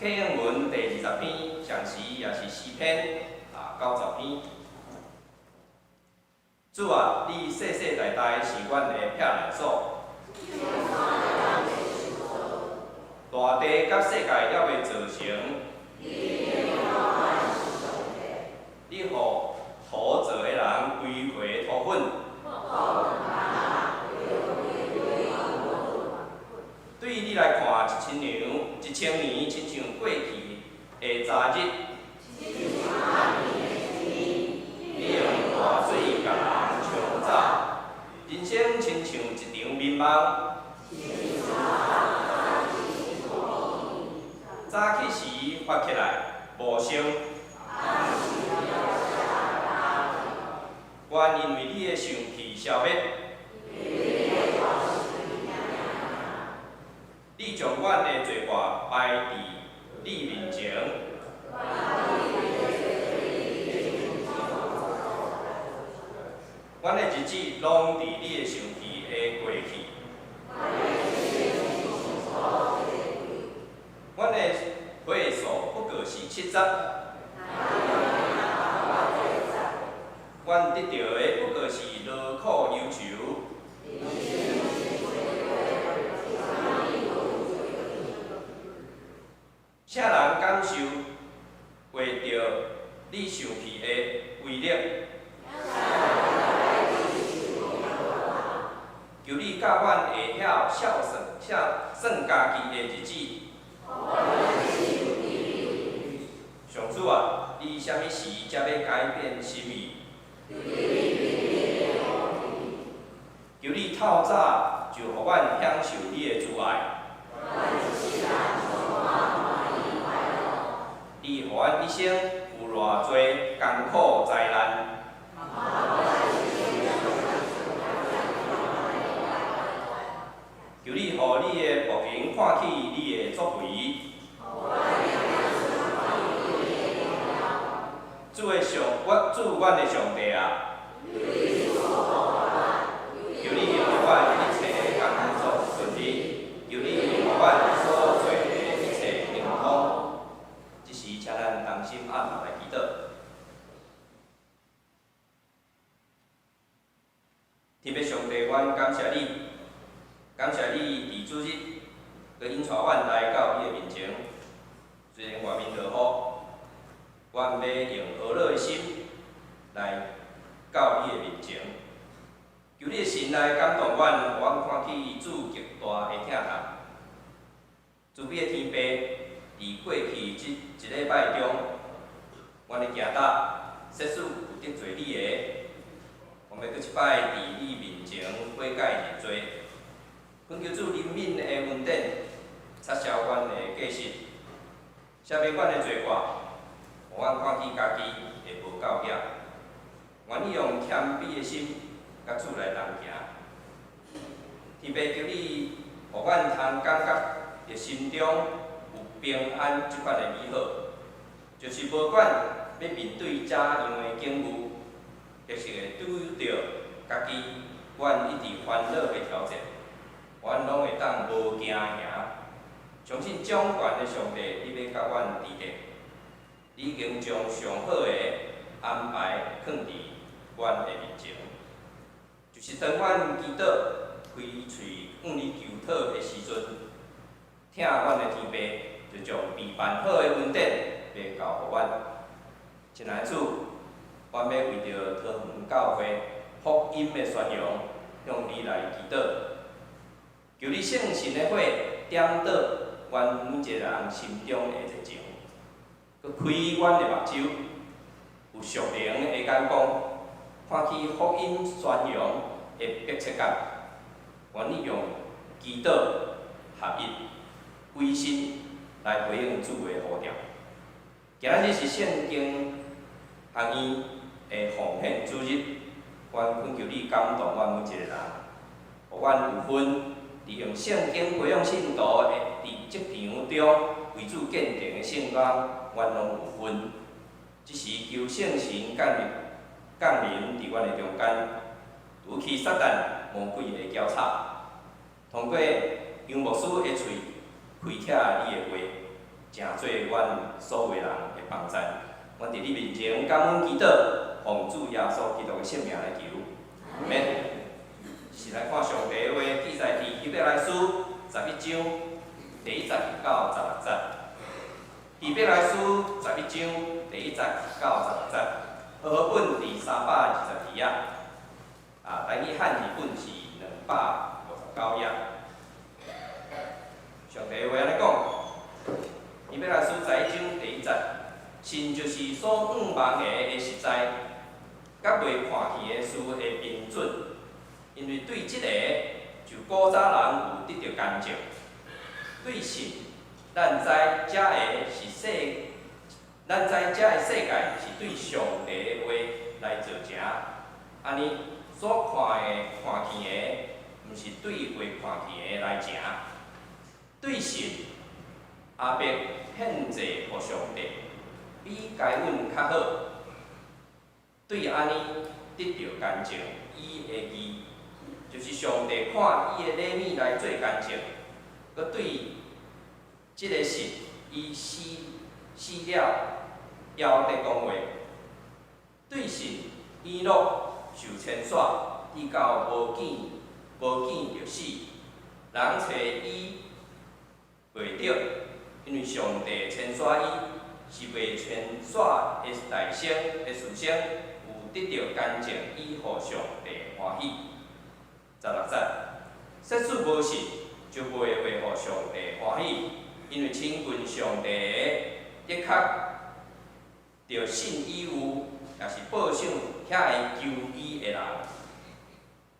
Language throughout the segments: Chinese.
课英文第20篇，上时也是诗篇90篇。主啊，你世世代代是阮的避难所。大地甲世界还未造成，你互土造的人归回土粉。对你来看，1000年亲像过去的早日。你用大水甲人冲走，人生亲像一场眠梦。早起时发起来无声，愿因为你的生气消灭。你将阮的罪过摆伫你面前，阮的日子拢伫你的生气的过去。阮的岁数不过是70，阮得到的不过是劳苦忧愁。啥人感受会着你生气的威力？求你教阮会晓孝算家己的日子。上主啊，你啥物时才要改变心意？求你透早就互阮享受你的慈爱。你互阮一生有偌多艰苦灾难？求你互你的仆人看起你的作为。主阮的上帝啊，求你让阮一切工作顺利，求你让阮所做的一切成功。这时，请咱同心按头来祈祷。天父上帝，阮感谢你，感谢你伫主日，佮引带阮来到你的面前。虽然外面落雨，阮要用和乐的心来到你的面前。求你的神来感动阮，互阮看起主极大的疼痛。慈悲的天父，伫过去一礼拜中，阮的行踏设施有得罪你的，我们搁一摆伫你面前悔改认罪，恳求主怜悯的恩典，擦消阮的过失，赦免阮的罪过，互阮看起家己会无够险。愿意用谦卑的心，甲主来同行。天父，求你，互阮通感觉着心中有平安即款的美好，就是无管要面对怎样的境遇，亦是会拄着家己阮一直烦恼的挑战，阮拢会当无惊赢。相信掌权的上帝，你要甲阮伫立，你已经将上好的安排放伫阮的面前，就是当阮祈祷、开喙向你求讨的时阵，听阮的天父就将备办好的恩典要交互阮。亲爱的主，阮要为着桃园教会福音的宣扬，向你来祈祷，求你圣神的火点倒阮每一个人心中的热情，佮开阮的目睭，有属灵的眼光，看起福音宣扬的迫切感，愿意用祈祷合一归心来回应主的呼召。今仔日是圣经学院的奉献主日，阮恳求你感动阮每一个人，互阮有份利用圣经培养信徒的伫职场中为主坚定的圣光，阮拢有份。即时求圣神降临伫阮的中间，除去撒旦魔鬼的搅吵，通过杨牧师的喙开启你的话，诚做阮所有人的帮赞。阮伫你面前感恩祈祷，奉主耶稣基督的圣名来求，阿免。是来看上帝的话，记载伫希伯来书11章第1节到16节。希伯来书11章第1节到16节，和合本第322页，台语汉语本是259页。上帝的话安尼讲，希伯来书11章第1节，神就是所仰望的实在，甲未看见的事的标准，因为对即个就古早人有得到干净，对神。咱知遮个世界是对上帝的话来做成，安尼所看见的，毋是对未看见的来成。对神阿伯献祭互上帝，比该阮较好。对安尼得到干净，伊的义就是上帝看伊的礼物来做干净，佮对。即个神，伊死了，要得讲话。对神，伊诺受牵线，伊到无见就死。人找伊袂着，因为上帝牵线伊，是为牵线的内生的事生有得到干净，以互上帝欢喜。16节，说使无信，就袂为互上帝欢喜。因为亲近上帝的，的确着信以有，也是报赏遐个求伊的人。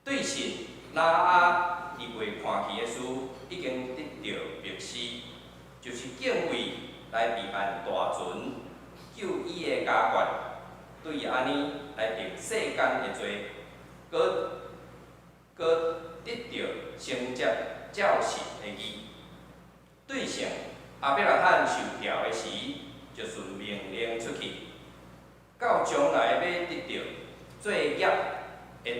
对神哪啊伊未看见的事，已经得到默示，就是敬畏来避办大船，救伊的家眷。对于安尼来定世间的罪，搁得到承接照神的义。对象阿伯拉罕受调的时，就顺命令出去，到将来要得到做业的地，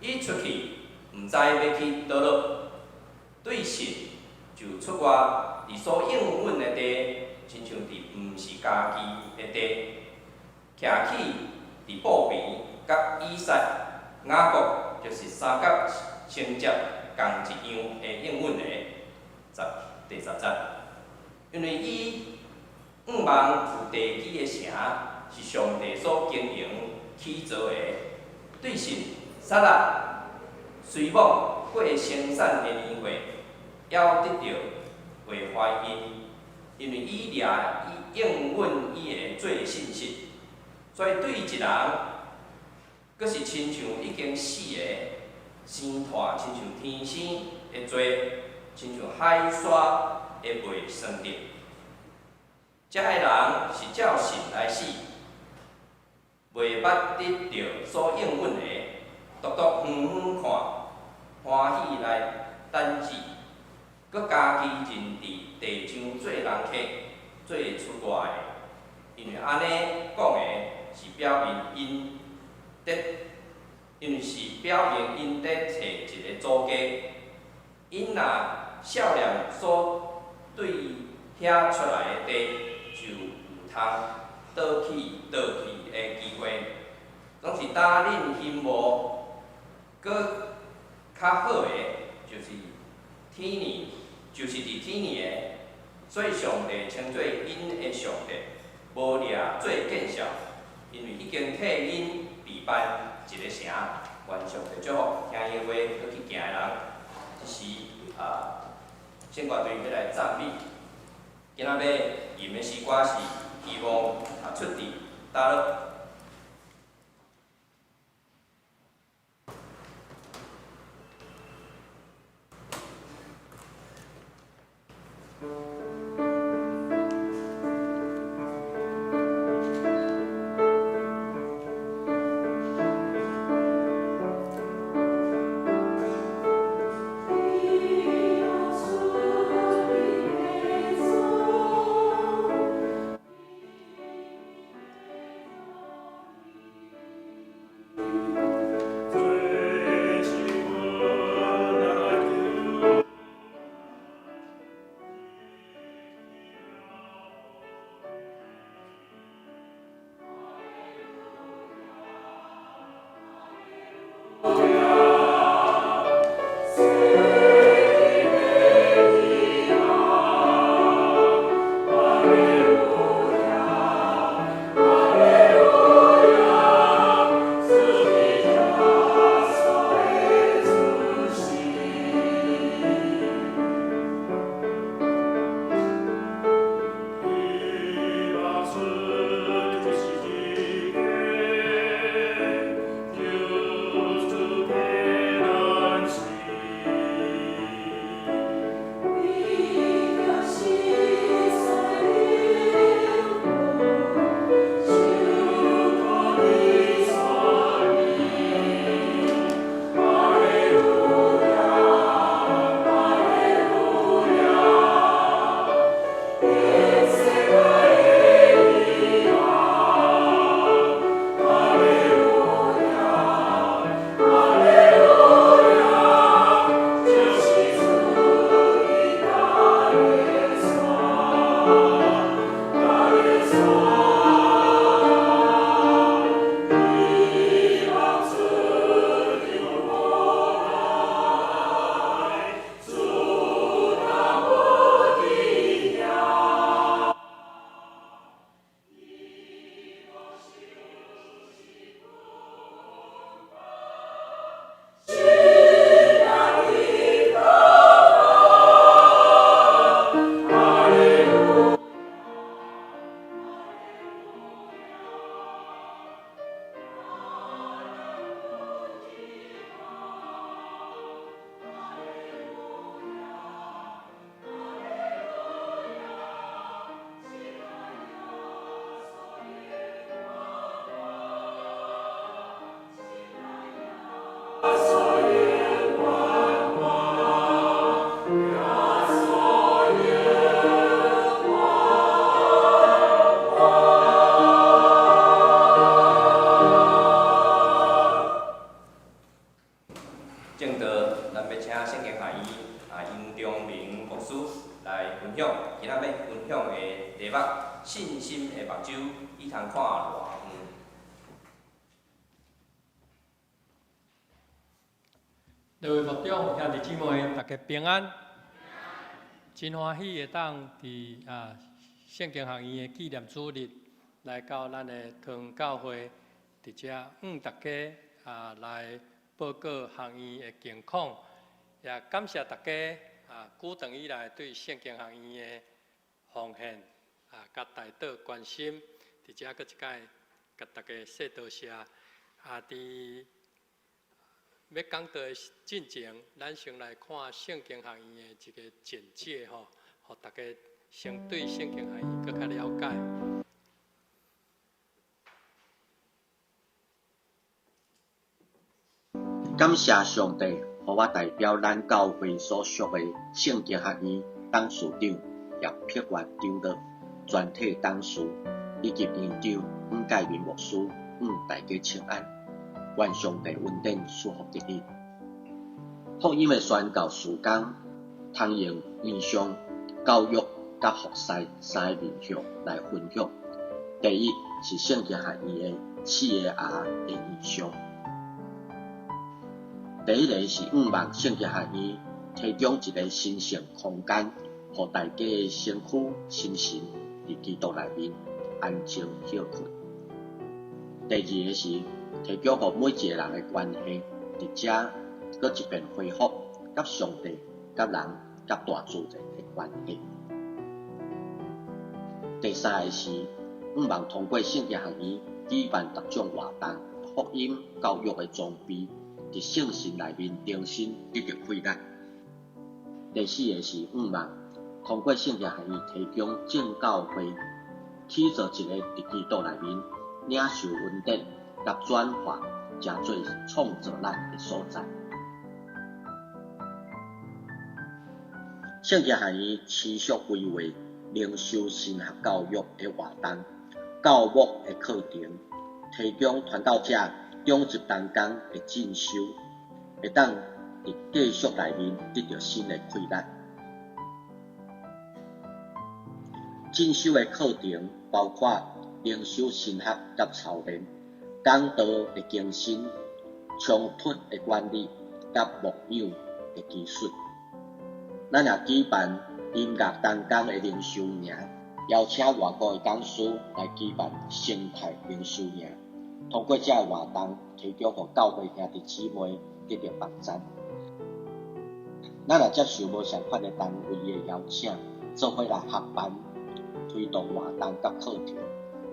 伊出去毋知要去倒落。对神就出外，伫所应允的地，亲像伫毋是家己的地，徛起伫埔边，甲以撒、雅各就是三角承接同一样的应允的。第10节，因为伊仰望有地基的城，是上帝所经营起造的。对神撒拉随往过生产的年月，要得到为怀孕，因为伊掠伊应允伊的做信息，所以对一人，阁是亲像已经死的生拖，亲像天生的做。亲像海沙会袂算得，遮个人是照神来死，袂捌得到所应允的，独独远远看，欢喜来等志，佮家己认伫地上做人客，做出外的。因为安尼讲的是表明因得，因为是表明因得找一个祖家，因若少年所对遐出来的地，就有通倒去的机会，拢是担恁心无，搁较好的，就是天年，就是伫天年的，所以上帝称作因的上帝，无掠做见效，因为已经替因备办一个城，愿上帝祝福听伊话去行的人，即是先乐队要来赞美，今仔要吟的诗歌是希望出伫大陆。正道，咱要请圣经学院殷忠明牧师来分享，今仔要分享的题目：信心的目睭，伊通看偌远。各位牧长、兄弟姊妹，大家平安。真欢喜会当伫圣经学院的纪念主日来到咱的堂教会，伫遮大家来报告学院的情况，也感谢大家久长以来对圣经学院的奉献甲大道关心，伫遮搁一摆甲大家说多谢伫要讲到的进前，咱先来看圣经学院的一个简介吼，互大家先对圣经学院更较了解。感谢上帝，互我代表咱教会所属的圣经学院董事长叶碧华长老、全体董事以及院长吴介明牧师，大家请安。愿上帝恩典祝福伫你。福音的宣教事工，通用面向教育甲服侍三个面向来分享。第一是圣经学院的4个R的面向。第一个是望圣经学院提供一个神圣空间，互大家的身躯、心神伫基督内面安静休困。第二个是提供互每一个人的关系伫遮搁一遍恢复，甲上帝、甲人、甲大自然的关系。第三个是望通过圣经学院举办各种活动、福音教育的装备，伫圣神内面重新得到恢复。第四个是望通过圣经学院提供正教会起造一个伫基督内面领受恩典甲转化，诚做创造咱的所在。圣经学院持续规划灵修神学教育的活动、教牧的课程，提供传道者中级同工的进修，会当伫继续内面得到新的开展。进修的课程包括灵修神学甲操练、讲道的更新、冲突的管理甲牧养的技术。咱也举办音乐同工的灵修营，邀请外国的讲师来举办生态灵修营，通过这活动提供予教会兄弟姊妹得到帮助。咱来接受无相款的单位的邀请，做伙来合办推动活动甲课程，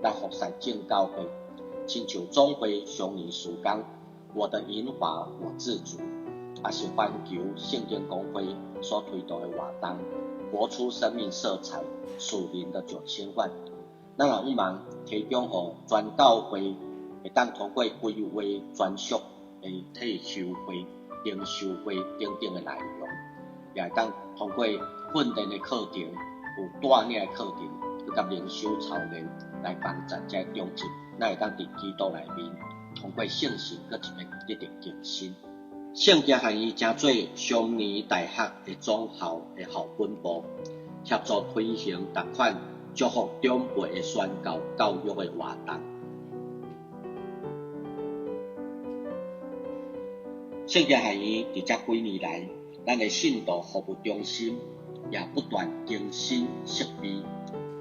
来服侍正教会。亲像总会常年事工，我的银华我自主，也是环球圣经公会所推动的活动，活出生命色彩，属灵的9000万。咱也希望提供予全教会会当通过规划专属的退休会、灵修会等等的内容，也会当通过训练的课程、有带领的课程，佮灵修操练来帮助这中职。咱会当伫基督内面，通过圣神搁一面得到更新。圣经学院正做双年大学的总校的校本部，协助推行各款祝福长辈的宣教教育的活动。圣经学院伫这几年来，咱的信徒服务中心也不断更新设备，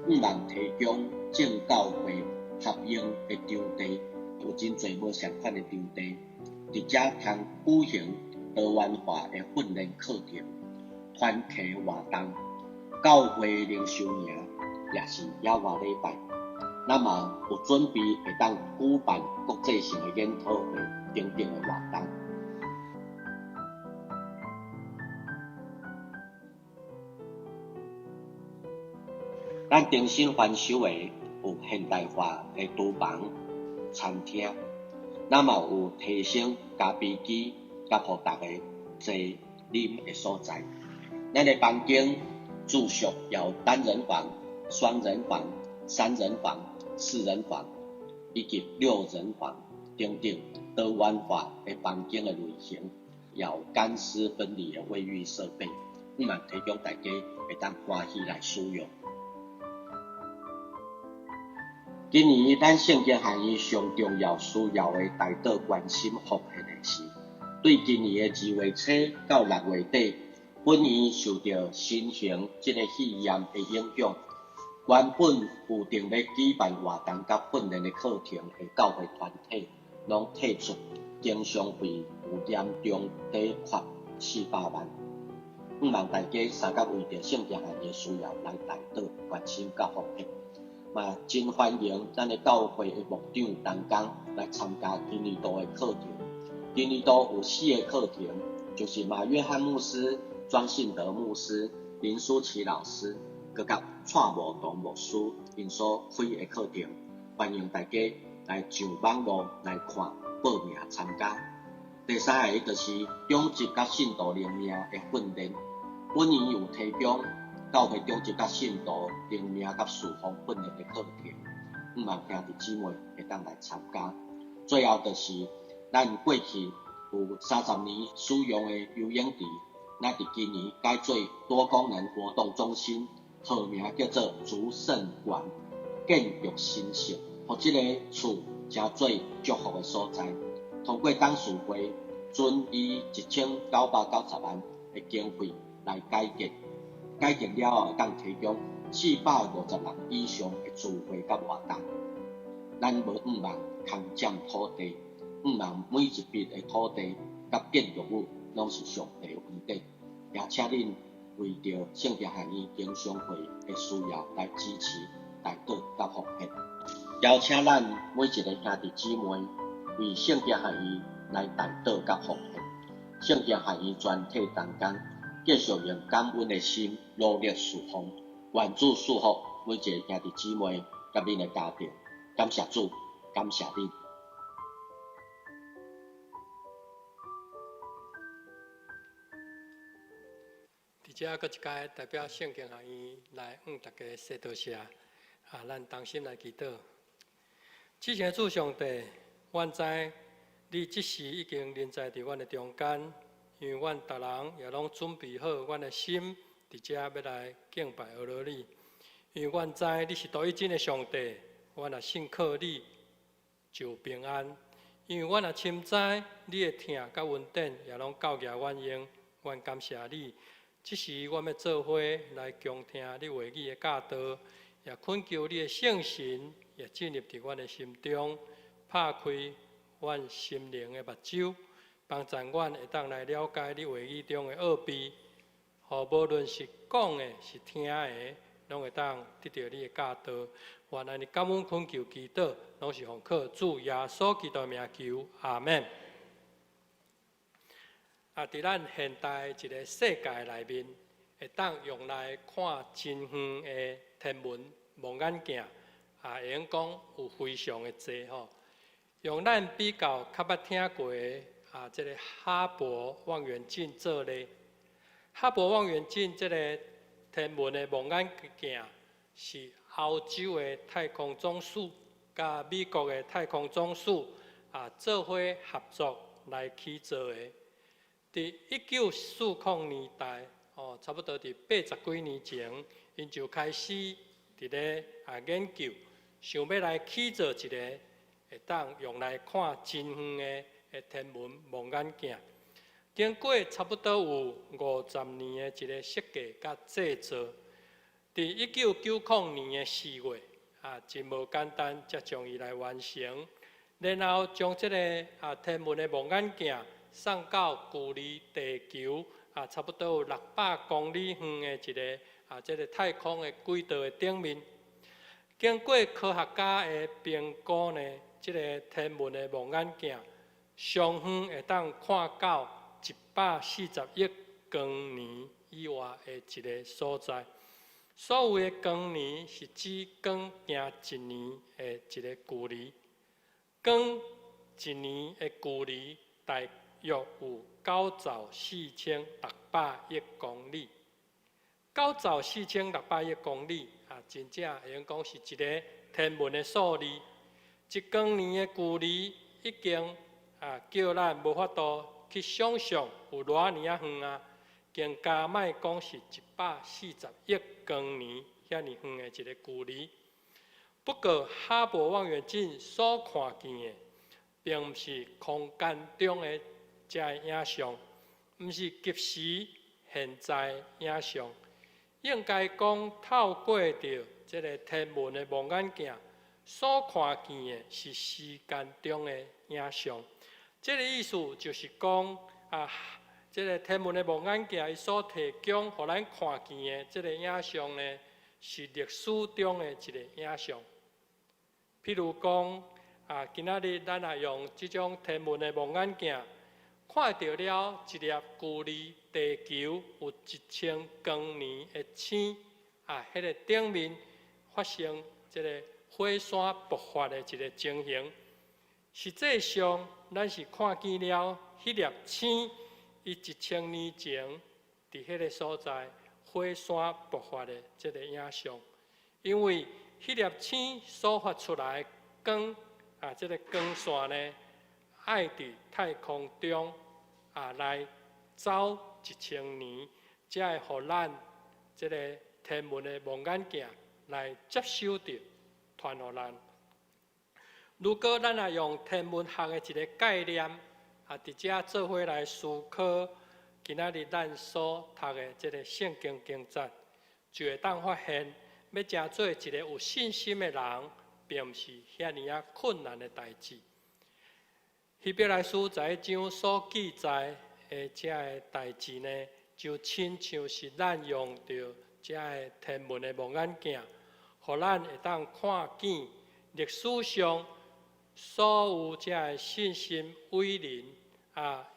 希望提供正教会合用的场地，有真侪无相款的场地，伫遮通举行多元化的训练课程、团契活动、教会灵修营，也是野外礼拜。咱嘛有准备会当举办国际性的研讨会等等的活动。咱重新翻修的有现代化的厨房、餐厅，咱嘛有提升咖啡机，甲互大家坐啉的所在。咱的房间住宿有单人房、双人房、3人房、4人房，以及6人房等等多元化的房间的类型，也有干湿分离的卫浴设备，希望提供大家会当欢喜来使用。今年咱圣经学院上重要需要的大道关心服务的是，对今年的2月初到6月底，本年受到新型这个肺炎的影响，原本有定要举办活动甲训练的课程的教会团体，拢退出经常费有严重抵缺400万。希望大家三甲为着圣经学院的需要来大道关心甲服务。嘛，真欢迎咱的教会的牧长同工来参加今年度的课程。今年度有4个课程，就是马约翰牧师、庄信德牧师、林舒琪老师，佮蔡茂同牧师因所开的课程，欢迎大家来上网络来看报名参加。第3个就是中职甲信徒灵命的训练，本年有提供教会中职甲信徒灵命甲侍奉训练的课程，希望兄弟姊妹会当来参加。最后就是咱过去有30年使用的游泳池，咱伫今年改做多功能活动中心，号名叫做竹圣馆，建筑新设，互这个厝成做祝福的所在。通过董事会准以1990万的经费来改建。改建了后，当提供450人以上的聚会甲活动。咱无希望空占土地，希望每一笔的土地甲建筑物拢是上帝的恩典，也请恁为着圣经学院经商会的需要来支持大道甲奉献。邀请咱每一个兄弟姊妹为圣经学院来大道甲奉献。圣经学院全体同工继续用感恩的心努力侍奉，愿主祝福每一个兄弟姊妹甲恁的家庭。感谢主，感谢恁。伫遮搁一届代表圣经学院来向大家说多谢，咱同心来祈祷。之前主上帝，阮知你即时已经临在伫阮的中间。因为阮逐人也拢准备好阮的心，伫遮要来敬拜阿罗你。因为阮知你是独一真的上帝，阮也信靠你就平安。因为阮也深知你的疼甲恩典也拢教业阮用，阮感谢你。即时阮要做伙来强听你话语的教导，也恳求你的圣神也进入伫阮的心中，拍开阮心灵的目睭，帮助阮会当来了解你话语中的奥秘，互无论是讲的是听的，拢会当得到你的教导。愿安尼感恩恳求祈祷，拢是奉靠主耶稣基督名求，阿门。伫咱现代一个世界内面，会当用来看真远的天文望远镜，会用讲有非常的多吼。用咱比较较捌听过的这个哈勃望远镜做例。哈勃望远镜这个天文的望远镜是欧洲的太空总署甲美国的太空总署做伙合作来起造的。伫1940年代，差不多伫80几年前，因就开始伫咧研究，想要来起造一个会当用来看真远的天文望远镜。经过差不多有50年的一个设计甲制作，伫1990年的4月，真无简单，才将伊来完成。然后将这个天文的望远镜送到距离地球差不多有600公里远的一个这个太空的轨道的顶面。经过科学家的评估呢，这个天文的望远镜上远会当看到140亿光年以外的一个所在。所有的光年是指光行1年的一个距离，光1年的距离大约有94600亿公里。94600亿公里真正会用讲是一个天文的数字。一光年的距离已经叫咱无法度去想象有偌尼远更加莫讲是140亿光年遐尼远的一个距离。不过，哈勃望远镜所看见的，并不是空间中的这个影像，不是即时现在影像。应该讲，透过着这个天文的望远镜所看见的，是时间中的影像。这个意思就是讲这个天文的望远镜伊所提供互咱看见的这个影像呢，是历史中的一个影像。譬如讲今仔日咱也用这种天文的望远镜，看到了一粒距离地球有1000光年的星，迄个顶面发生这个火山爆发的一个情形。实际上，咱是看见了迄粒星，伊1000年前伫迄个所在火山爆发的这个影像。因为迄粒星所发出来的光这个光线呢，爱伫太空中来走1000年，才会互咱这个天文的望远镜来接收到，传互咱。如果咱也用天文学的一个概念伫遮做伙来思考，今仔日咱所读的这个圣经经节，就会当发现，要成做一个有信心的人，并不是遐尼困难的代志。希伯来书11章所记载的这个代志呢，就亲像是咱用着这个天文的望远镜，互咱会当看见历史上所有这个信心伟人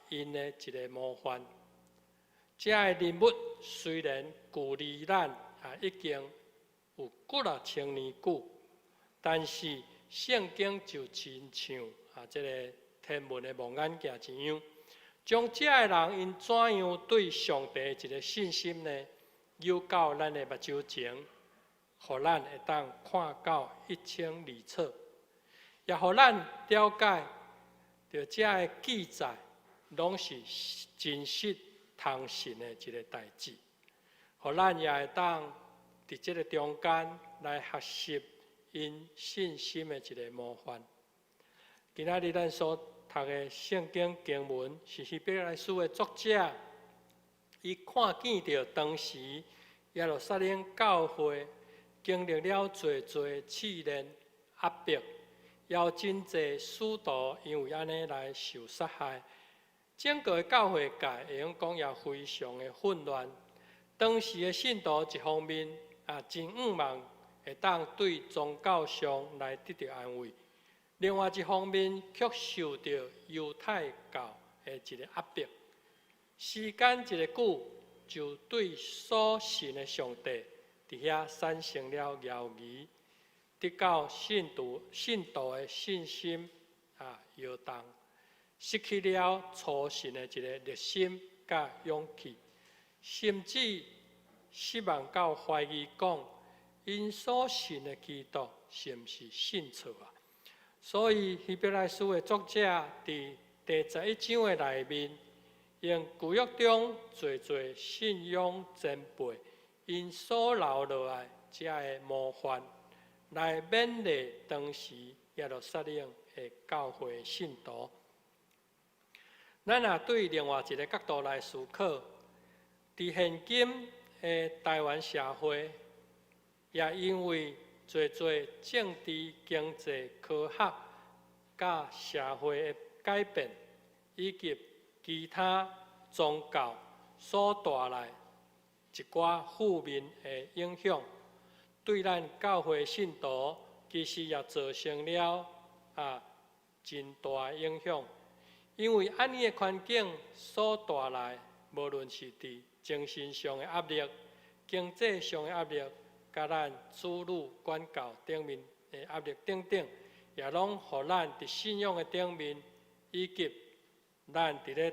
因的一个模范。这个人物虽然距离咱已经有5,600年久，但是圣经就亲像这个天文的望远镜一样，将这个人因怎样对上帝一个信心呢，游到咱的目睭前，互咱会当看到1清二楚，也互咱了解着这个记载，拢是真实通信的一个代志，互咱也会当伫这个中间来学习因信心的一个模范。今仔日咱所读的圣经经文，是希伯来书的作者，伊看见到当时耶路撒冷教会经历了侪试炼压迫，也有真侪使徒因为安尼来受杀害。整个教会界会用讲也非常的混乱。当时的信徒一方面真渴望会当对宗教上来得到安慰，另外一方面却受到犹太教的一个压迫。时间一个久，就对所信的上帝伫遐产生了怀疑，得到信徒的信心摇动，失去了初信的一个热心甲勇气，甚至失望到怀疑讲，因所信的基督是毋是信错啊？所以希伯来书的作者伫第11章的内面，用旧约中侪信仰前辈因所留落来遮的模范，来勉励当时耶路撒冷的教会信徒。咱也对另外一个角度来思考，伫现今的台湾社会，也因为侪政治、经济、科学、甲社会的改变，以及其他宗教所带来一寡负面的影响，对咱教会信徒其实也造成了真大的影响。因为安尼的环境所带来，无论是伫精神上的压力、经济上的压力，甲咱子女管教顶面的压力等等，也拢互咱伫信仰的顶面，以及咱伫咧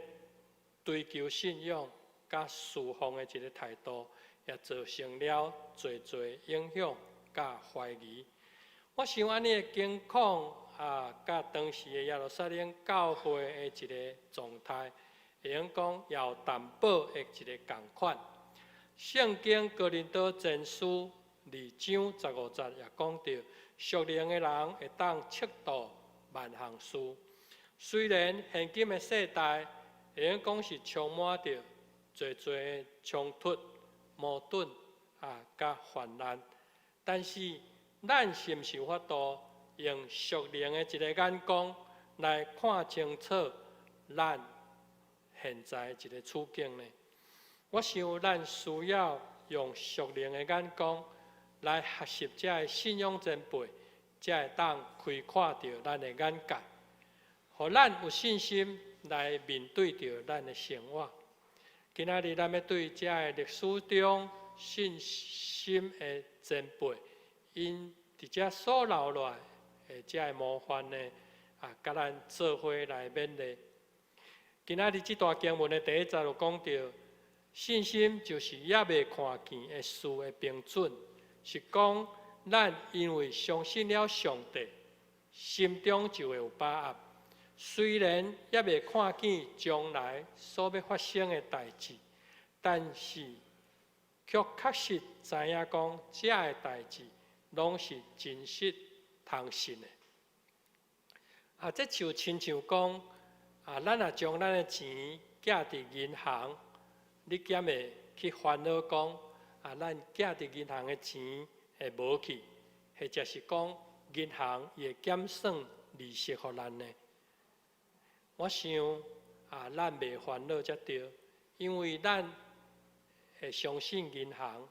追求信仰甲侍奉的一个态度，也造成了侪影响甲怀疑。我想安尼的情况甲当时的耶路撒冷教会的一个状态，会用讲也有淡薄的一个共款。圣经哥林多前书2章15节也讲到，属灵的人会当测度万项事。虽然现今的世代会用讲是充满着侪冲突、矛盾甲患难，但是咱是毋是有法度用属灵的一个眼光来看清楚咱现在一个处境呢？我想咱需要用属灵的眼光来学习这个信仰前辈，才会当开阔着咱的眼界，互咱有信心来面对着咱的生活。今仔日咱要对这个历史中信心的前辈，因伫遮所留落来的这个模范呢，甲咱做伙来勉励。今仔日这段经文的第1节就讲到，信心就是也未看见的事的标准，是讲咱因为相信了上帝，心中就会有把握。虽然也未看见将来所要发生的代志，但是却确实知影讲，这个代志拢是真实通信的。这就亲像讲，咱也将咱的钱寄伫银行，你减会去烦恼讲，咱寄伫银行的钱会无去，或者是讲银行会减算利息互咱呢？我想咱袂烦恼才对，因为咱会相信银行。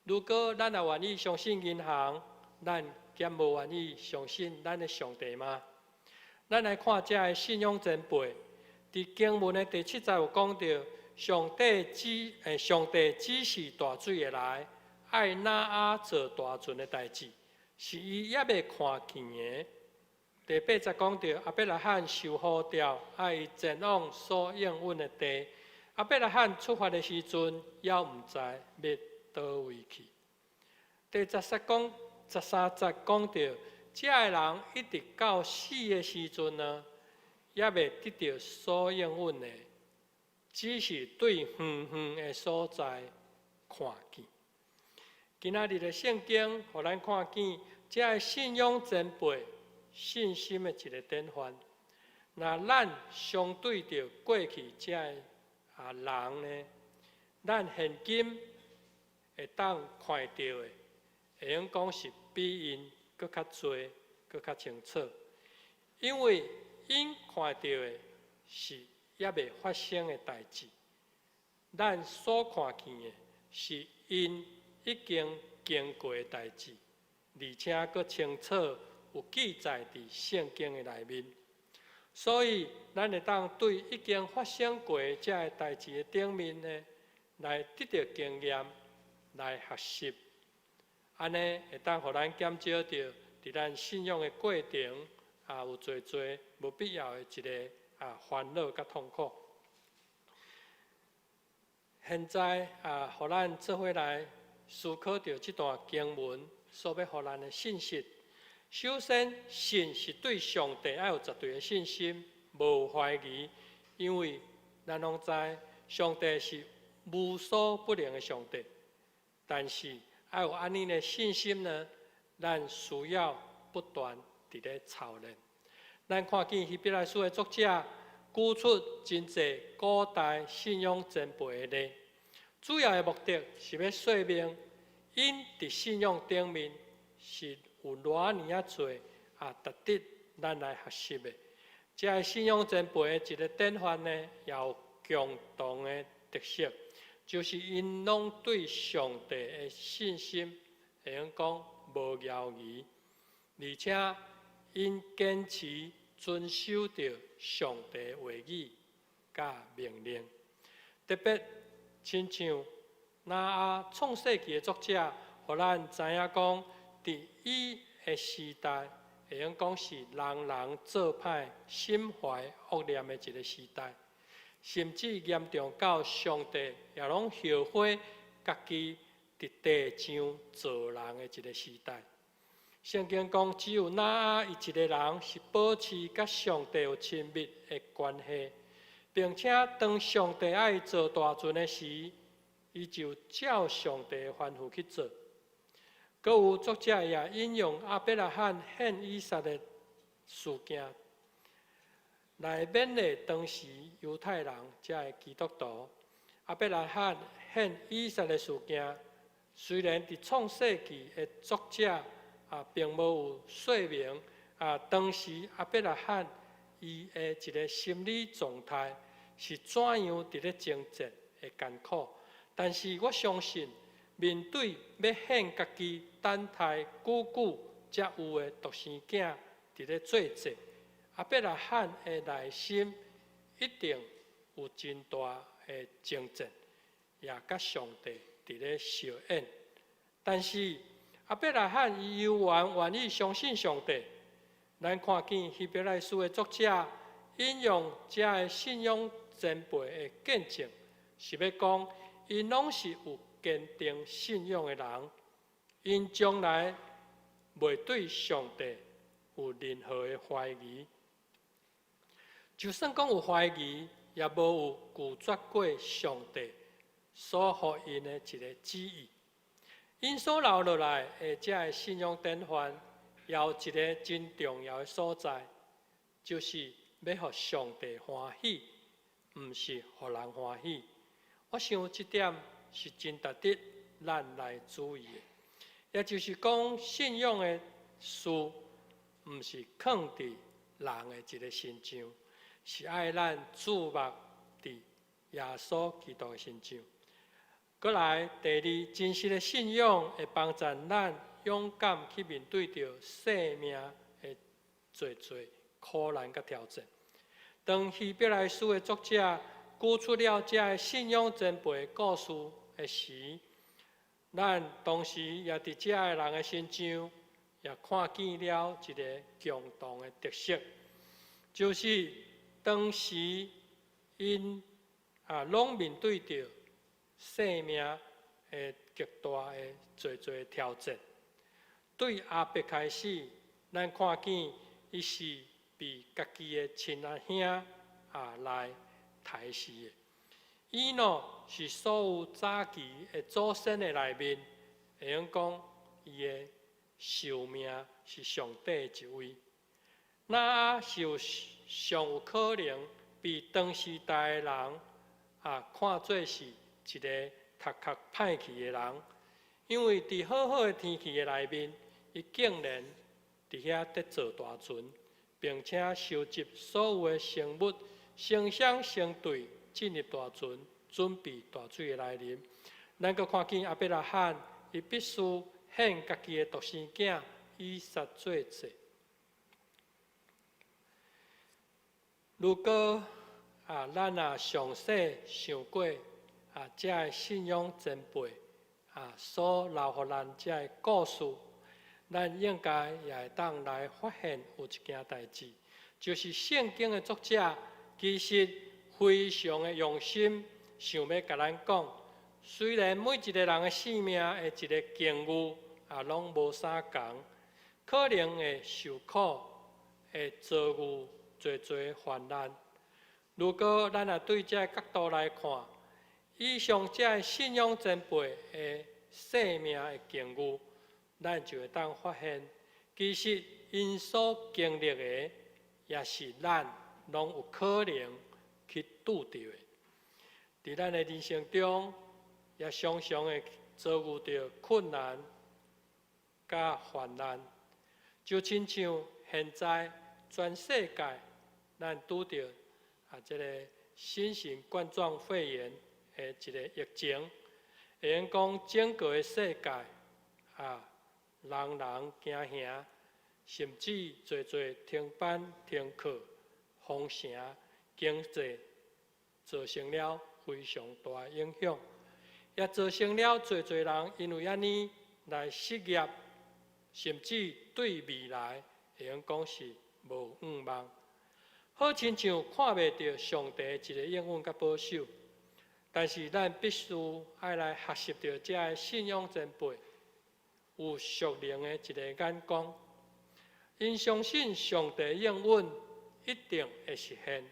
如果咱也愿意相信银行，咱减无愿意相信咱的上帝吗？咱来看这个信仰前辈，伫经文的第7节有讲到，上帝指示大水会来，爱拿做大船的代志，是伊也未看见的。第8节讲到，亚伯拉罕受呼召，爱伊前往所应允的地。亚伯拉罕出发的时阵，也毋知要倒位去。第13节讲到，这个人一直到死的时阵呢，也未得到所应允的，只是对远远的所在看见。今仔日的圣经，互咱看见这个信仰前辈信心的一个典范。那咱相对着过去这个人呢，咱现今会当看到的，会用讲是比因搁较多、搁较清楚，因为因看到的是还未发生的代志，咱所看见的是因已经经过的代志，而且搁清楚有记载伫圣经的内面。所以，咱会当对已经发生过这个代志的顶面呢，来得到经验，来学习，安尼会当互咱减少着伫咱信仰的过程有侪无必要的一个烦恼甲痛苦。现在互咱做伙来思考着这段经文所要互咱的信息。首先，信是对上帝要有绝对的信心，无怀疑，因为咱拢知上帝是无所不能的上帝。但是要有安尼的信心呢，咱需要不断伫咧操练。咱看见希伯来书的作者举出真侪古代信仰前辈的例，主要的目的是要说明因伫信仰顶面是有偌尼多值得咱来学习的。这个信仰前辈的一个典范呢，也有共同的特色，就是因拢对上帝的信心会用讲无犹豫，而且因坚持遵守着上帝的话语甲命令。特别亲像创世纪的作者，互咱知影讲，伫伊的时代，会用讲是人人做歹、心怀恶念的一个时代，甚至严重到上帝也拢后悔家己伫地上做人的一个时代。圣经讲，只有伊一个人是保持甲上帝有亲密的关系，并且当上帝爱做大阵的时，伊就照上帝的吩咐去做。阁有作者也引用亚伯拉罕献以撒的事件，来勉励当时犹太人才的基督徒。亚伯拉罕献以撒的事件，虽然伫创世纪的作者并无有说明当时亚伯拉罕伊的一个心理状态是怎样伫咧挣扎的艰苦，但是我相信，面对要献家己等待久才有的独生囝伫咧做节，亚伯拉罕的内心一定有真大的挣扎，也甲上帝伫咧相应。但是亚伯拉罕伊犹原愿意相信上帝。咱看见希伯来书的作者引用这个信仰前辈的见证，是要讲因拢是有坚定信仰的人，因将来袂对上帝有任何的怀疑。就算讲有怀疑，也无有拒绝过上帝所予因的一个旨意。因所留落来的这个信仰典范，也有一个真重要的所在，就是要互上帝欢喜，毋是互人欢喜。我想这点是真值得咱来注意的，也就是讲，信仰的事，毋是放伫人的一个身上，是爱咱注目伫耶稣基督的身上。过来，第二，真实的信仰会帮助咱勇敢去面对着生命的侪苦难甲挑战。当希伯来书的作者举出了这个信仰前辈的故事的时，咱同时也伫这个人的身上，也看见了一个共同的特色，就是当时因拢面对着生命的极大的侪挑战。对亚伯开始，咱看见伊是被家己的亲阿兄来杀死的。伊是所有早期的祖先的内面，会用讲伊的寿命是上帝的一位。是有上有可能被当时代的人看做是一个读较歹去的人，因为伫好好的天气的内面，伊竟然伫遐得做大船，并且收集所有的生物，成双成对进入大船，准备大水的来临。咱阁看见亚伯拉罕，伊必须献家己的独生囝以撒做祭。如果咱详细想过这个信仰前辈所留予咱这个故事，咱应该也会当来发现有一件代志，就是圣经的作者其实非常的用心，想要甲咱讲，虽然每一个人的性命的一个境遇拢无相同，可能会受苦，会遭遇侪侪患难。如果咱对这个角度来看，以上这个信仰前辈的生命的境遇，咱就会当发现，其实因所经历的，也是咱拢有可能去拄到的。在咱的人生中，也常常会遭遇到困难甲患难，就亲像现在全世界咱拄到这个新型冠状肺炎的一个疫情，会用讲整个的世界人人惊吓，甚至侪侪停班停课，封城，经济造成了非常大的影响，也造成了侪侪人因为安尼来失业，甚至对未来会用讲是无盼望。好亲像看袂到上帝一个应允甲保守，但是咱必须爱来学习到这个信仰前辈有属灵的一个眼光，因相信上帝应允一定会实现。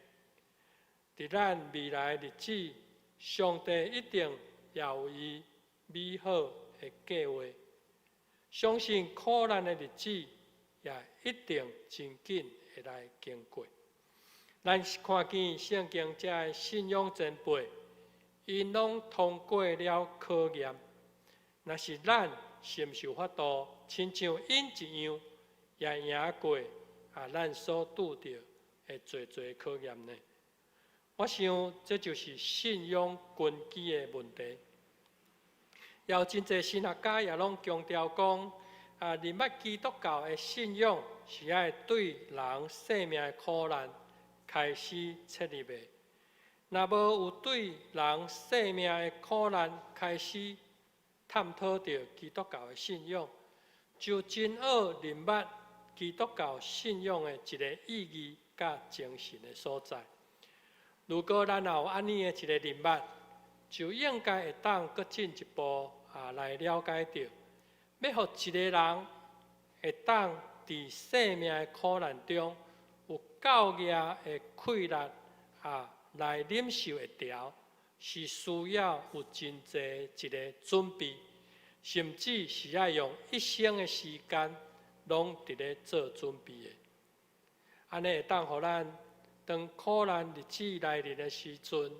在咱未来日子，上帝一定也有伊美好的计划，相信苦难的日子也一定真紧会来经过。咱是看见圣经这个信仰前辈，因拢通过了考验。若是咱是毋是有法度，亲像因一样，也赢过咱所拄到的侪侪考验呢？我想这就是信仰根基的问题。也有真侪神学家也拢强调讲，入捌基督教的信仰是爱对人生命的苦难开始切入的。若无有对人生命的苦难开始探讨到基督教的信仰，就真好入捌基督教信仰的一个意义甲精神的所在。如果咱有安尼的一个入捌，就应该会当搁进一步来了解到，要互一个人会当伫生命的苦难中有够硬的气力来忍受会调，是需要有真侪一个准备，甚至是要用一生的时间拢伫咧做准备的。安尼会当互咱当苦难日子来临的时阵，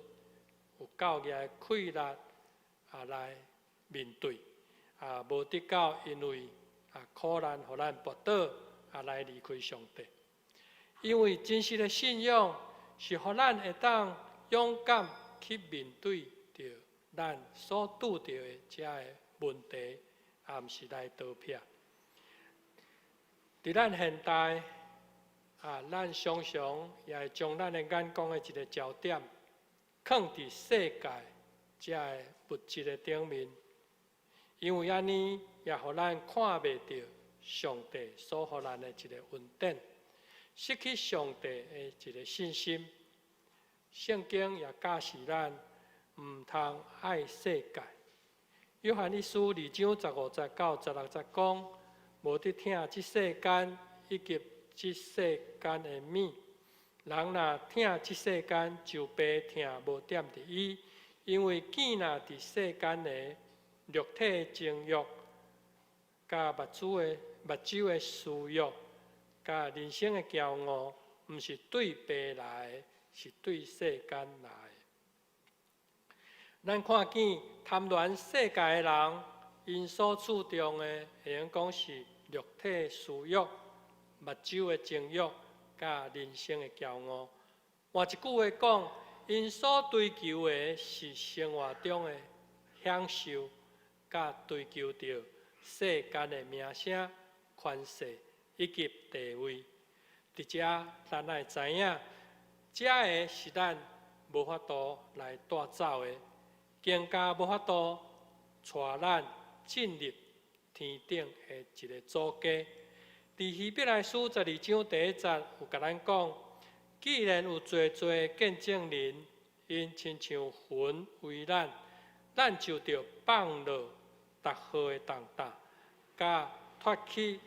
有够硬的气力来面对，无得到因为苦难互咱跋倒来离开上帝。因为真实的信仰是互咱会当勇敢去面对着咱所拄到的这个问题，毋是来逃避。伫咱现代，咱常常也会将咱的眼光的一个焦点放伫世界这个物质的顶面，因为安尼也互咱看袂到上帝所予咱的一个恩典，失去上帝的一个信心。圣经也教示咱毋通爱世界。约翰一书2章15、19、16讲，无得听这世间以及这世间的物。人若听这世间，就白听无点伫伊，因为见若伫世间的肉体情欲、甲目睭的私欲、甲人生的骄傲，毋是对白来的，是对世间来的。咱看见贪恋世界的人，因所注重的，会用讲是肉体私欲、目睭的情欲，甲人生的骄傲。换一句话讲，因所追求的是生活中的享受，甲追求着世间的名声、权势以及地位。伫遮，咱爱知影，这个是咱无法度来带走的，更加无法度带咱进入天顶的一个阻隔。伫希伯来书12章第1节有甲咱讲，既然有济见证人，因亲像魂为咱，咱就着放落逐号的重担，甲脱去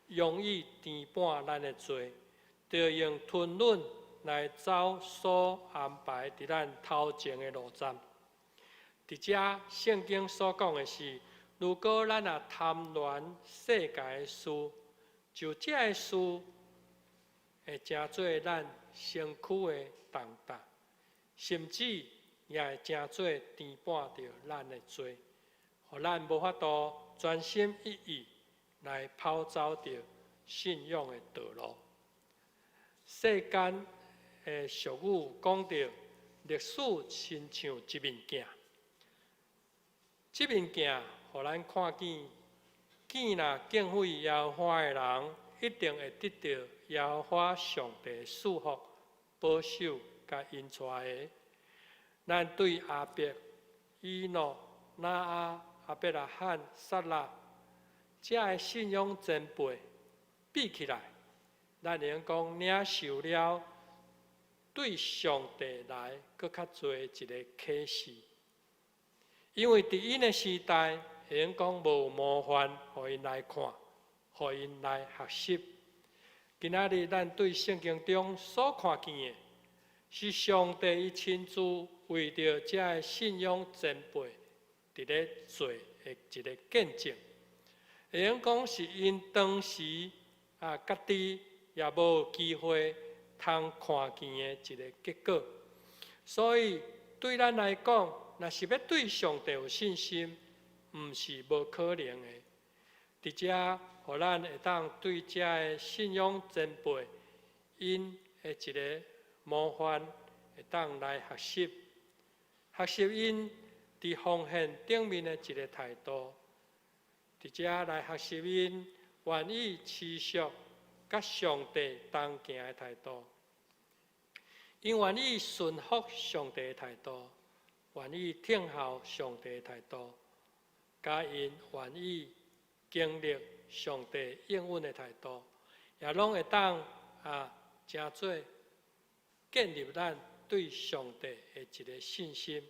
容易填满咱的罪，着用吞忍来走所安排伫咱头前的路站。伫遮圣经所讲的是，如果咱也贪恋世界的事，就这个事会成做咱身躯的重担，甚至也会成做填满着咱的罪，互咱无法度专心一意来跑走着信仰的道路。世间的俗语讲着，历史亲像一面镜，这面镜互咱看见，见若敬畏耶和华的人，一定会得到耶和华上帝祝福、保守甲因带的。咱对亚伯、以诺、拿阿、亚伯拉罕、撒拉这个信仰前辈比起来，咱会用讲领受了对上帝来搁较侪一个启示，因为伫因的时代，会用讲无模范，互因来看，互因来学习。今仔日咱对圣经中所看见的，是上帝伊亲自为着这个信仰前辈伫咧做的一个见证。会用讲是因当时家己也无机会通看见的一个结果。所以对咱来讲，若是要对上帝有信心，毋是无可能的。伫遮，互咱会当对这个信仰前辈因的一个模范，会当来学习，学习因伫奉献顶面的一个态度。伫遮来学习因愿意持续甲上帝同行的态度，因愿意顺服上帝的态度，愿意听候上帝的态度，甲因愿意经历上帝应允的态度，也拢会当真做建立咱对上帝的一个信心。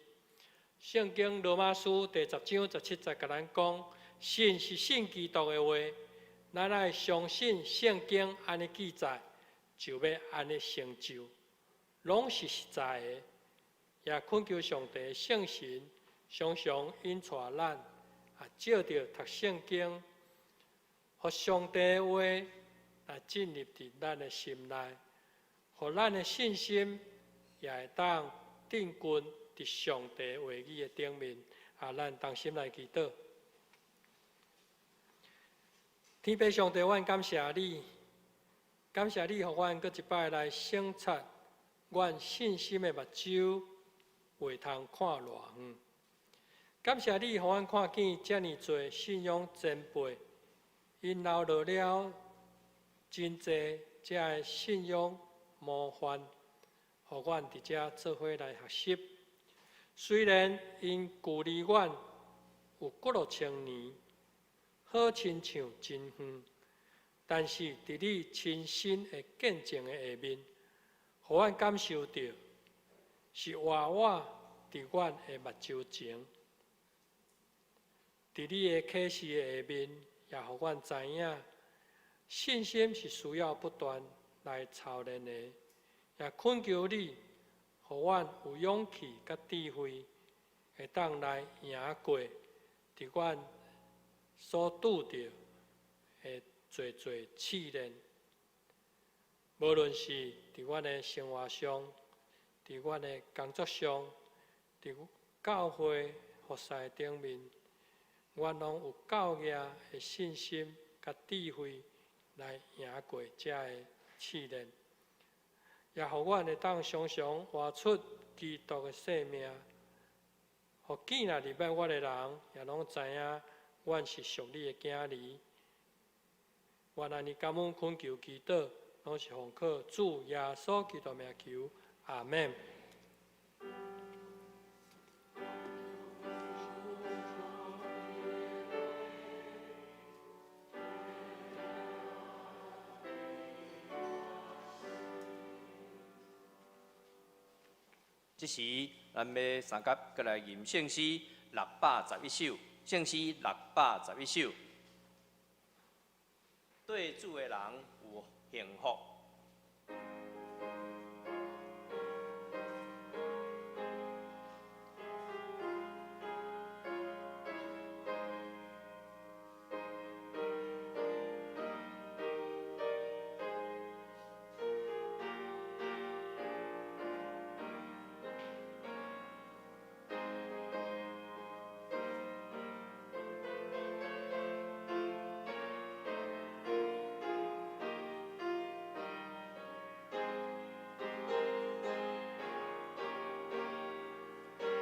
圣经罗马书第10章17节甲咱讲，信是信基督的话，咱爱相信圣经安尼记载，就要安尼成就，拢是实在的。也恳求上帝的圣神，常常引带咱照着读圣经，互上帝的话来进入伫咱的心内，互咱的信心也会当定根伫上帝话语的顶面。咱同心来祈祷。天父上帝，阮感谢你，感谢你，互阮搁一摆来省察阮信心的目睭，袂通看偌远。感谢你，互阮看见遮尔多信仰前辈，因留落了真济这个信仰模范，互阮伫遮做伙来学习。虽然因距离阮有5、6千年，好亲像真远，但是伫你亲身的见证的下面，互阮感受到是活活伫阮的目睭前。伫你的启示的下面，也互阮知影，信心是需要不断来操练的。也恳求你，互阮有勇气甲智慧，会当来赢过伫阮所拄着的侪试炼。无论是伫阮的生活上，伫阮的工作上，伫教会服侍顶面，愿拢有教育的信心甲智慧来赢过这个试炼，也互阮会当常常活出基督的生命，互见若入捌我的人，也拢知影阮是属你的囝儿。愿安尼感恩恳求祈祷，拢是奉靠主耶稣基督名求，阿门。即时，咱要三甲过来吟圣诗611首，圣诗611首，对主的人有幸福。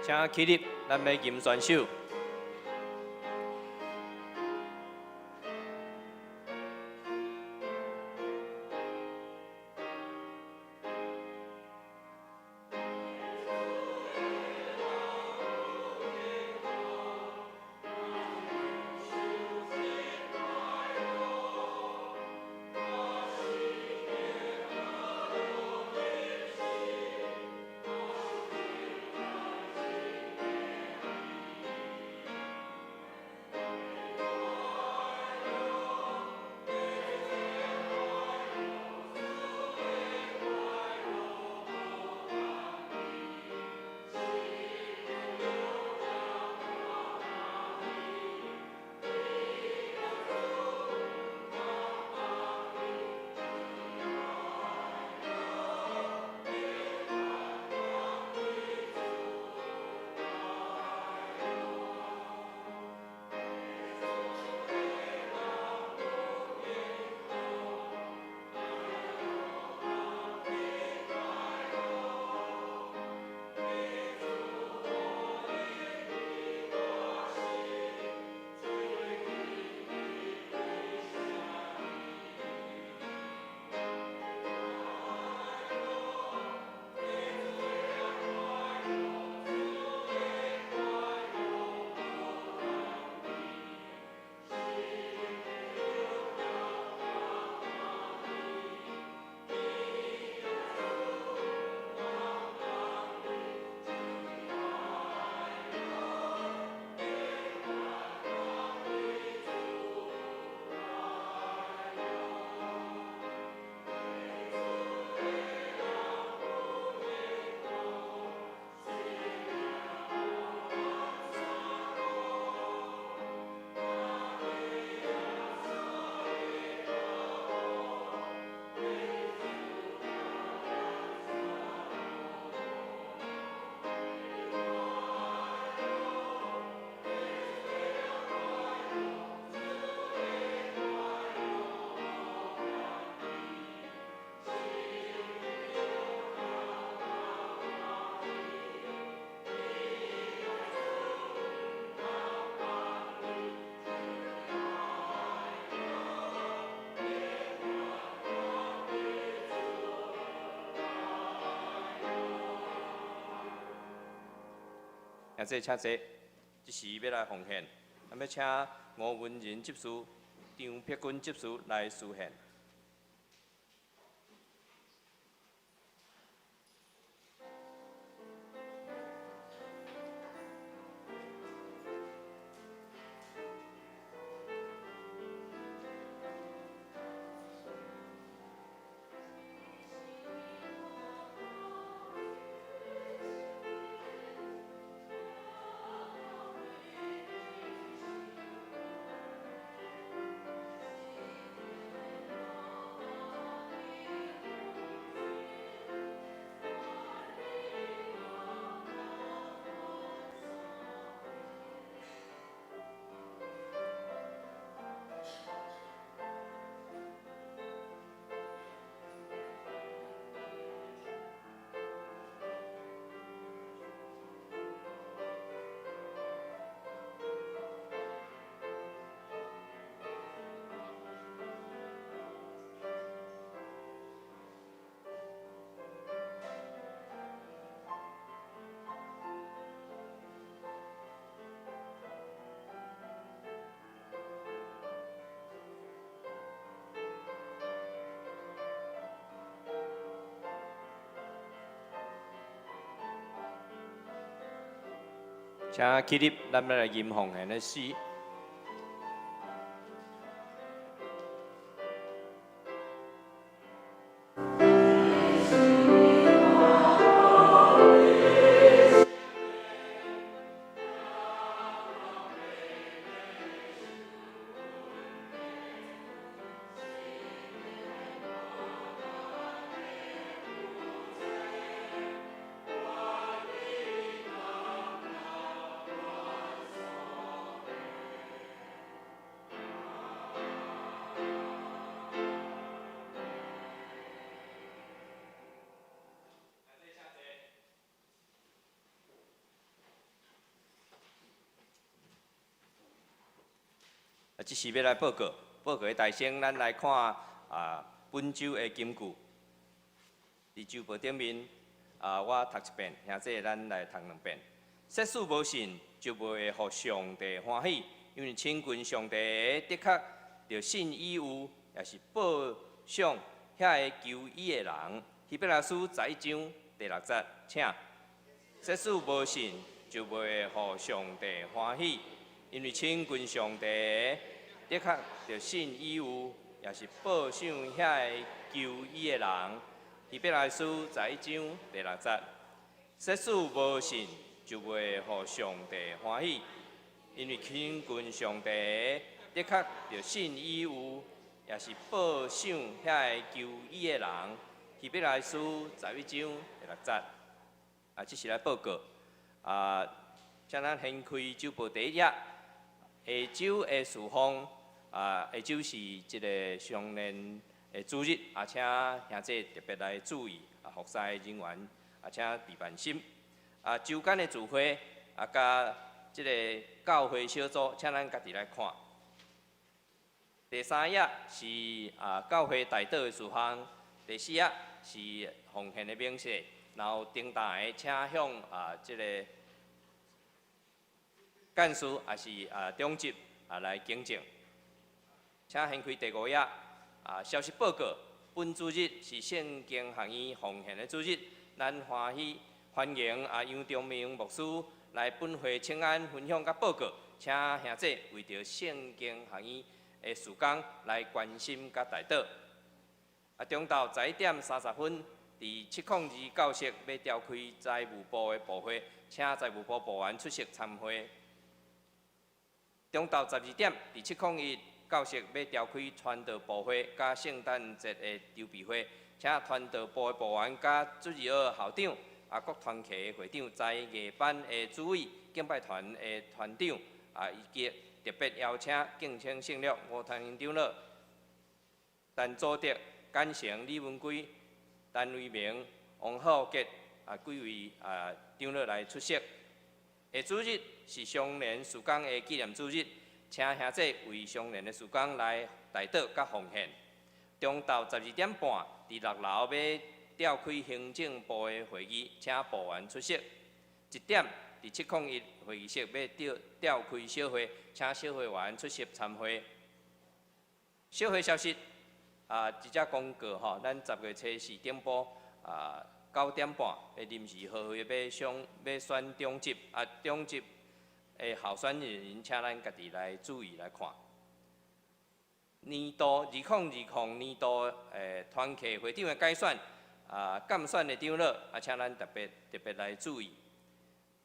请起立，咱要吟选手。请坐，请坐。即时要来奉献，咱要请吴文仁执事、张碧君执事来施献。请起立，咱们来吟奉献的诗。即是要来报告，报告的大声，咱来看本周的金句。伫周报顶面我读一遍，兄弟咱来读两遍。世事无信，就袂会互上帝欢喜，因为亲近上帝的，的确着信以有，也是报赏遐个求伊的人。希伯来书11章第6节，请。世事无信，就袂会互上帝欢喜，因为亲近上帝的确着信以有，也是报赏遐个求伊的人。希伯来书11章第6节，世事无信，就袂互上帝欢喜，因为亲近上帝的确着信以有，也是报赏遐个求伊的人。希伯来书11章第6节。这是来报告。请咱掀开周报第1页，下周的事项。下周是即个上年的主日，请兄弟特别来注意，服侍人员请备万心。周间的聚会，甲即个教会小组，请咱家己来看。第3页是教会大道的事项，第4页是奉献的明细。然后登台的，请向即个干事也是中级来更正。请掀开第5页消息报告。本主日是圣经学院奉献的主日，咱欢迎杨忠明牧师来本会请安分享甲报告。请兄弟为着圣经学院的事工来关心甲带导。中昼11点30分。伫702教室要召开财务部的部会，请财务部部员出席参会。中昼12点，伫701教室要召开传道部会甲圣诞节的筹备会，请传道部的部员甲主日学校长、各团契的会长、在艺班的主委、敬拜团的团长，以及特别邀请敬请圣乐5团员长老陈祖德、简成、李文贵。陈维明、王浩杰几位长老来出席。下主日是相连事工的纪念主日，请兄弟为相连的事工来带导甲奉献。中昼12点半，伫6楼要召开行政部的会议，请部员出席。1点，伫701会议室要召开小会，请小会员出席参会。小会消息。一只公告吼，咱10月初4点播9点半的临时合约要选中级，中级的候选人员，请咱家己来注意来看。年度2020年度团契会长的改选，监选的长老，请咱特别来注意。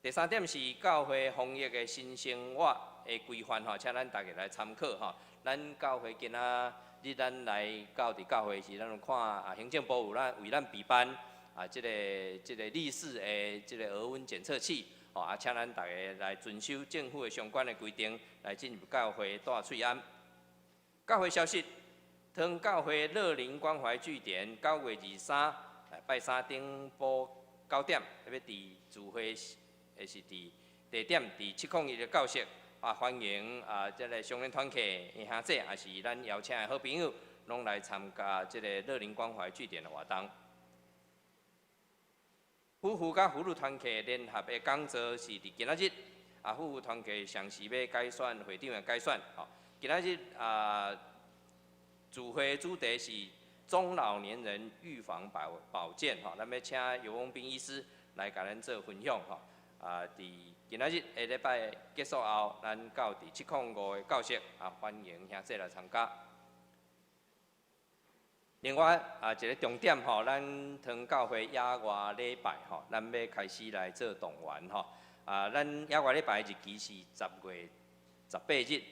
第3点是教会防疫的新生活的规范吼，请咱大家来参考吼。咱教会今仔日咱来到伫教会时，咱有看行政部有为咱备办即个立式的即个额温检测器，请咱大家来遵守政府的相关的规定，来进入教会戴喙安。教会消息，汤教会乐龄关怀据点9月23拜3顶晡9点，要伫聚会是伫地点伫701的教室。欢迎即个相连团契的兄弟，也是咱邀请的好朋友，拢来参加即个乐龄关怀据点的活动。夫妇甲妇女团契联合的讲座是伫今仔日，夫妇团契上时要改选会长的改选，今仔日聚会主题是中老年人预防保健，咱要请尤翁斌医师来甲咱做分享，伫今今仔日下礼拜结束后，咱到第705的教室欢迎兄弟来参加。另外一个重点咱汤教会野外礼拜咱要开始来做动员咱野外礼拜的日期是10月18日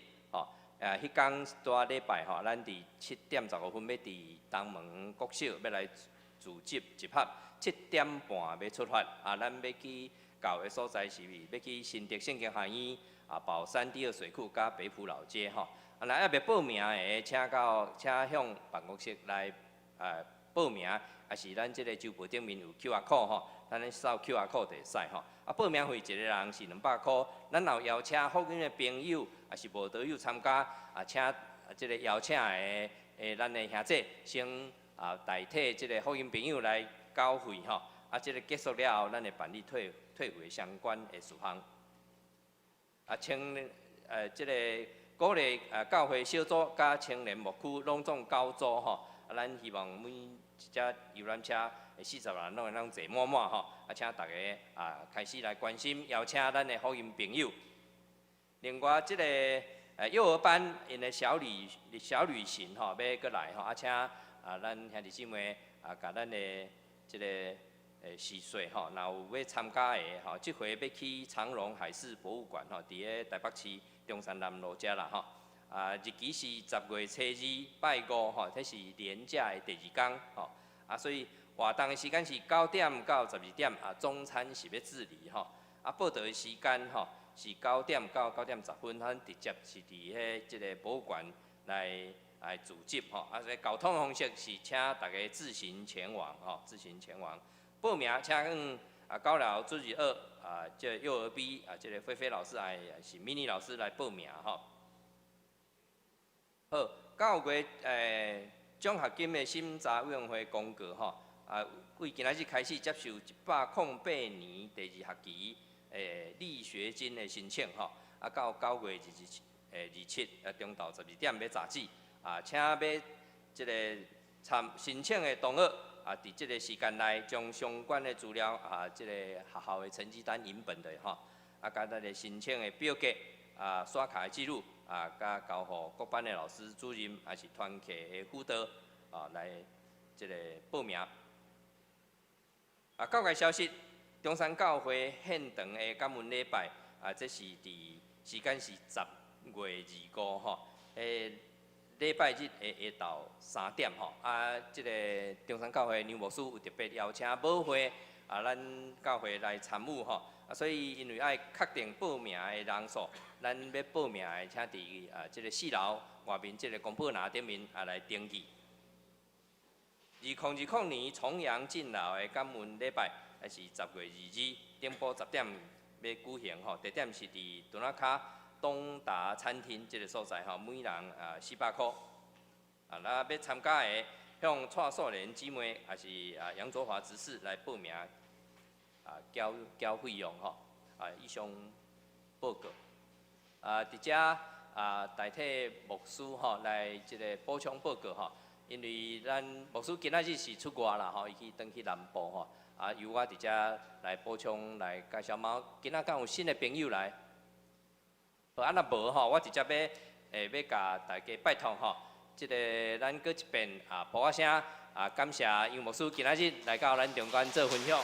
迄天大礼拜咱伫7点15分要伫东门国小要来组织集合，7点半要出发咱要去到的所在是要去新德圣经学院宝山第二水库加北埔老街若还袂报名的，请向办公室来报名，也是咱即个周报顶面有 QR code 咱咧扫 QR code 就会使报名费一个人是200块，咱若邀请福音的朋友，也是无导友参加请即个邀请的咱的兄弟先代替即个福音朋友来交费即个结束了后，咱会办理退费相关的事项即个鼓励教会小组甲青年牧区拢总交组咱希望每一只游览车40人拢会坐满满请大家开始来关心邀请咱的福音朋友。另外，即个幼儿班因的小旅行要过来请咱兄弟姊妹甲咱的即个序岁若有要参加的即回要去长荣海事博物馆伫个台北市中山南路遮啦日期是10月初2拜5这是连假的第2天所以活动的时间是9点到12点中餐是要自理报道的时间是9点到9点10分，咱直接是伫迄即个博物馆来组织交通方式是请大家自行前往自行前往。报名请高寮主日2即幼儿 B 即个菲菲老师是 mini 老师来报名好，9月奖学金的审查委员会公告为今仔日开始接受108年第2学期励学金的申请到9月27中昼12点要查址请要即个申请的同学伫即个时间内将相关的资料即个学校的成绩单影本的甲咱的申请的表格刷卡的记录甲交互各班的老师、主任还是团契的辅导来即个报名。教界消息，中山教会献堂的感恩礼拜这是伫时间是10月25礼拜日的下昼3点即个中山教会牛牧师有特别邀请母会咱教会来参与所以因为爱确定报名的人数，咱要报名的请伫即个4楼外面即个公报栏顶面来登记。2020年重阳敬老的感恩礼拜是10月22日顶晡10点要举行地点是伫墩仔脚东达餐厅这个所在每人400块那要参加的向蔡素莲姊妹还是杨卓华执事来报名交费用以上报告伫遮代替牧师来即个补充报告因为咱牧师今仔日是出外啦伊去转去南部由我伫遮来补充来介绍今仔敢有新的朋友来。若无我直接要甲大家拜托即个咱搁一遍补仔声感谢杨牧师今仔日来到咱中间做分享。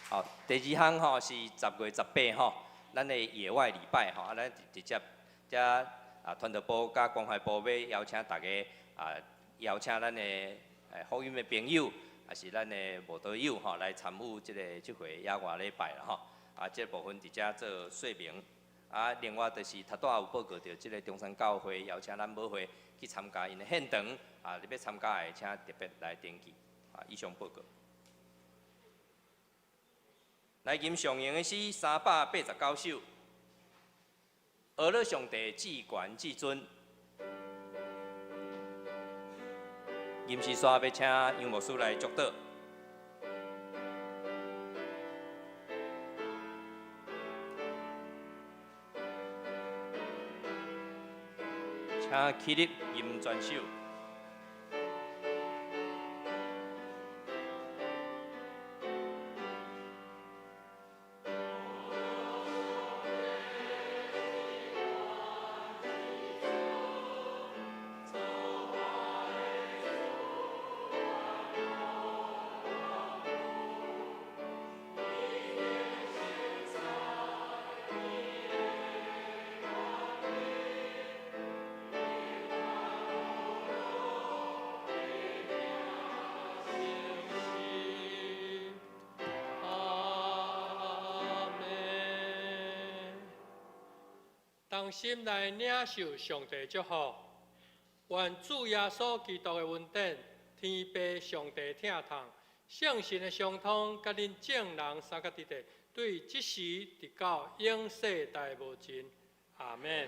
好，第2项是10月18咱的野外礼拜咱直接遮传道部甲关怀部要邀请大家邀请咱的福音的朋友。也是咱的无导友来参与即回野外礼拜啦即部分伫遮做说明另外就是头拄有报告到即个中山教会邀请咱母会去参加因的献堂你要参加的请特别来登记以上报告。来吟上映的诗389首，俄勒上帝至悬至尊。吟诗煞要请杨牧师来祝祷。请起立吟全首。同心来领受上帝祝福。愿主耶稣基督的恩典、天父上帝疼痛、圣神的相通，甲恁众人三个伫地，对即时直到永世代无尽。阿免。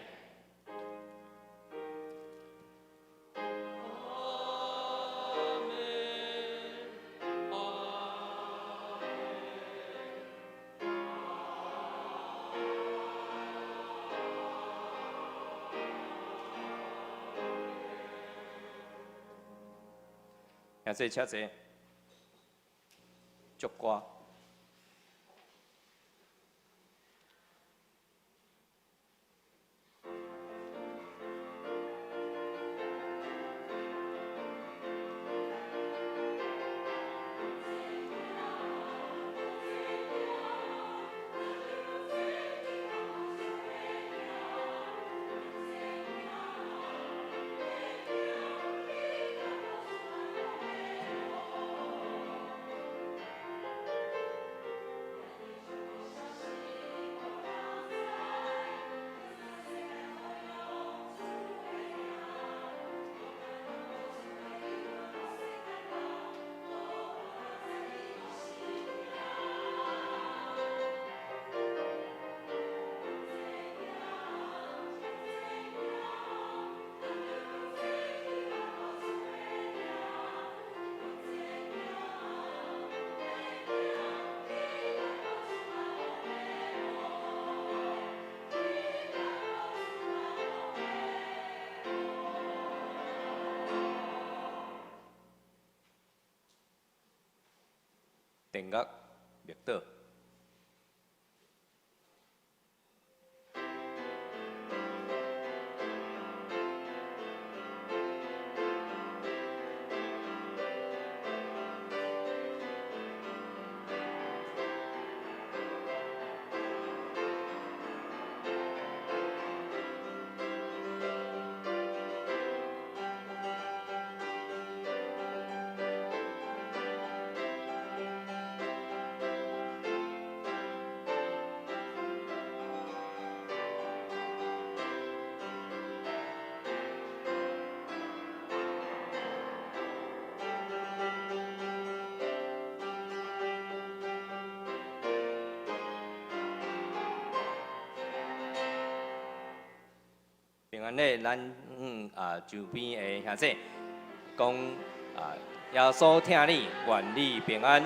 兄弟请坐，祝歌。电乐灭岛。平安咧，咱周边的兄弟讲耶稣听你，愿你平安。